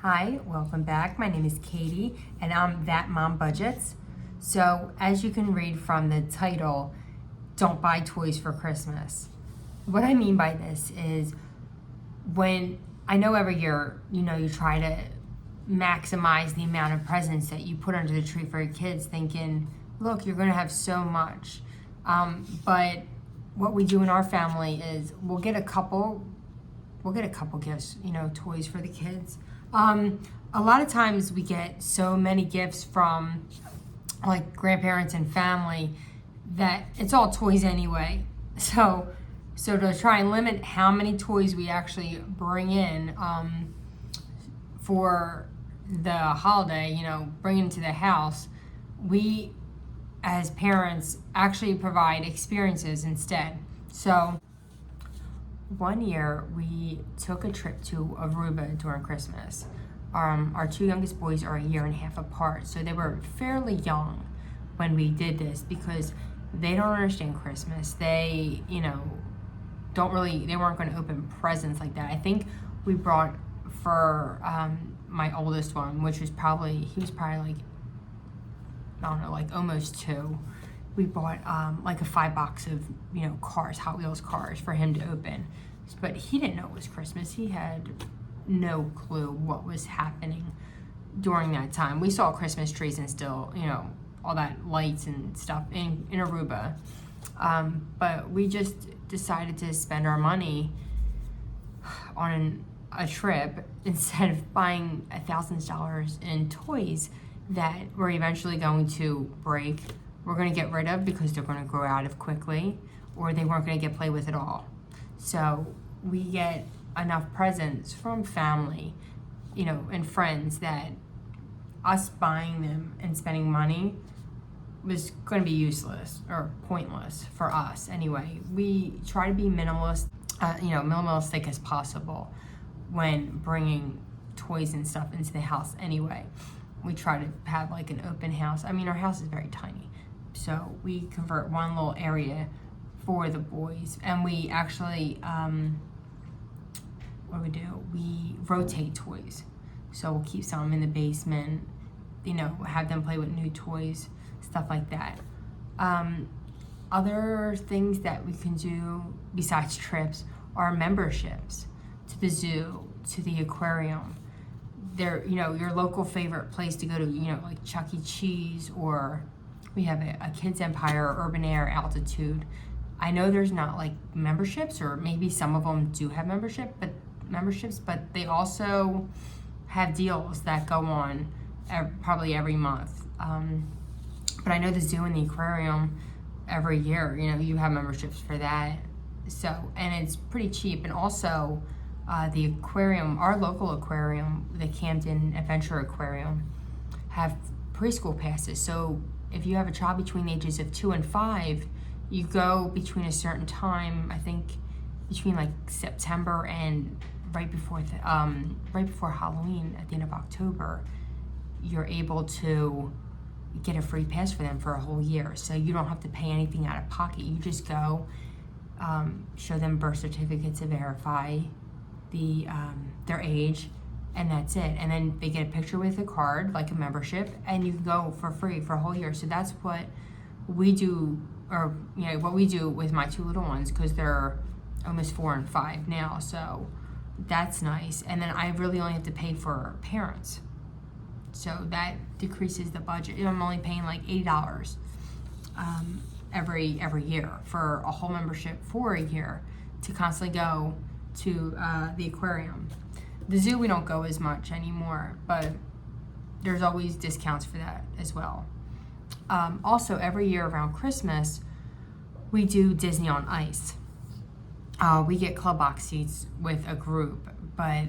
Hi, welcome back. My name is Katie and I'm That Mom Budgets. So, as you can read from the title, don't buy toys for Christmas. What I mean by this is when I know every year, you try to maximize the amount of presents that you put under the tree for your kids, thinking, look, you're going to have so much. But what we do in our family is we'll get a couple gifts, toys for the kids. A lot of times we get so many gifts from like grandparents and family that it's all toys anyway. So to try and limit how many toys we actually bring in for the holiday, bring into the house, we as parents actually provide experiences instead. So one year we took a trip to Aruba during Christmas. Our two youngest boys are a year and a half apart, so they were fairly young when we did this because they don't understand Christmas. They, they weren't going to open presents like that. I think we brought for my oldest one, which was he was probably like, I don't know, like almost 2. We bought like a 5 box of, cars, Hot Wheels cars for him to open. But he didn't know it was Christmas. He had no clue what was happening during that time. We saw Christmas trees and still, all that lights and stuff in Aruba. But we just decided to spend our money on a trip instead of buying $1,000 in toys that we're eventually going to break, we're going to get rid of because they're going to grow out of quickly, or they weren't going to get played with at all. So we get enough presents from family, and friends that us buying them and spending money was going to be useless or pointless for us anyway. We try to be minimalistic as possible when bringing toys and stuff into the house anyway. We try to have like an open house. I mean, our house is very tiny. So we convert one little area for the boys. And we actually, we rotate toys. So we'll keep some in the basement, have them play with new toys, stuff like that. Other things that we can do besides trips are memberships to the zoo, to the aquarium. They're, your local favorite place to go to, like Chuck E. Cheese, or we have a Kids Empire or Urban Air Altitude. I know there's not like memberships, or maybe some of them do have memberships, but they also have deals that go on probably every month. But I know the zoo and the aquarium every year, you have memberships for that. So, and it's pretty cheap. And also, the aquarium, our local aquarium, the Camden Adventure Aquarium, have preschool passes. So if you have a child between the ages of 2 and 5, you go between a certain time, I think between like September and right before Halloween at the end of October, you're able to get a free pass for them for a whole year. So you don't have to pay anything out of pocket. You just go, show them birth certificate to verify their age, and that's it. And then they get a picture with a card, like a membership, and you can go for free for a whole year. So that's what we do, or what we do with my 2 little ones, because they're almost 4 and 5 now. So that's nice. And then I really only have to pay for parents. So that decreases the budget. I'm only paying like $80 every year for a whole membership for a year to constantly go to the aquarium. The zoo we don't go as much anymore, but there's always discounts for that as well. Also, every year around Christmas, we do Disney on Ice. We get club box seats with a group, but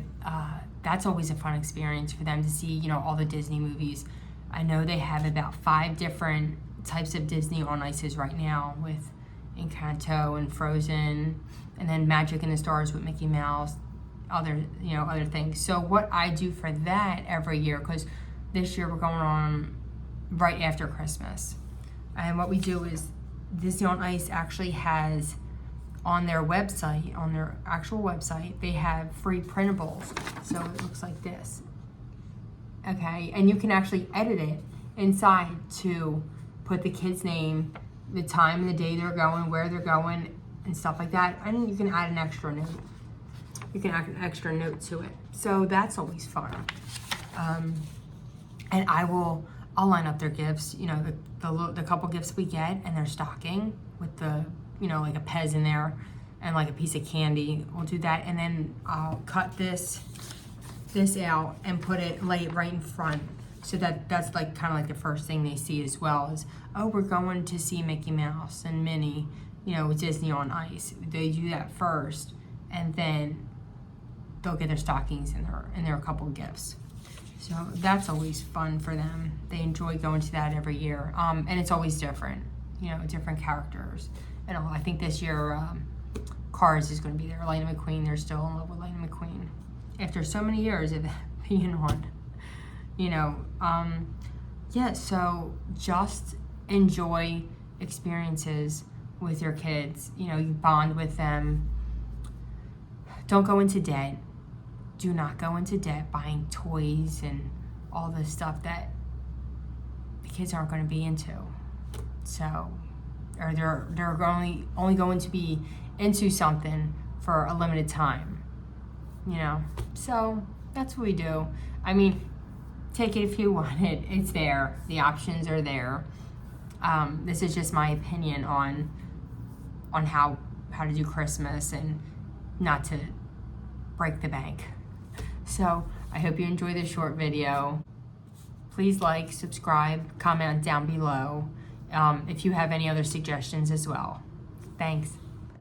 that's always a fun experience for them to see, all the Disney movies. I know they have about 5 different types of Disney on Ices right now, with Encanto and Frozen, and then Magic and the Stars with Mickey Mouse, other things. So what I do for that every year, because this year we're going on right after Christmas, and what we do is Disney on Ice actually has on their website, on their actual website, they have free printables. So it looks like this. okay? And you can actually edit it inside to put the kid's name, the time and the day they're going, where they're going, and stuff like that. And you can add an extra note. You can add an extra note to it. So that's always fun. And I'll line up their gifts, you know, the couple gifts we get and their stocking with the, you know, like a Pez in there and like a piece of candy. We'll do that. And then I'll cut this out and lay it right in front. So that's like kind of like the first thing they see as well is, oh, we're going to see Mickey Mouse and Minnie, you know, with Disney on Ice. They do that first, and then they'll get their stockings and their couple gifts. So that's always fun for them. They enjoy going to that every year, and it's always different, you know, different characters. And I think this year, Cars is going to be there. Lightning McQueen, they're still in love with Lightning McQueen after so many years of being on. You know, yeah, so just enjoy experiences with your kids. You know, you bond with them. Don't go into debt. Do not go into debt buying toys and all this stuff that the kids aren't going to be into. So, or they're only going to be into something for a limited time. You know, so that's what we do. I mean, take it if you want it. It's there. The options are there. This is just my opinion on how to do Christmas and not to break the bank. So I hope you enjoy this short video. Please like, subscribe, comment down below if you have any other suggestions as well. Thanks.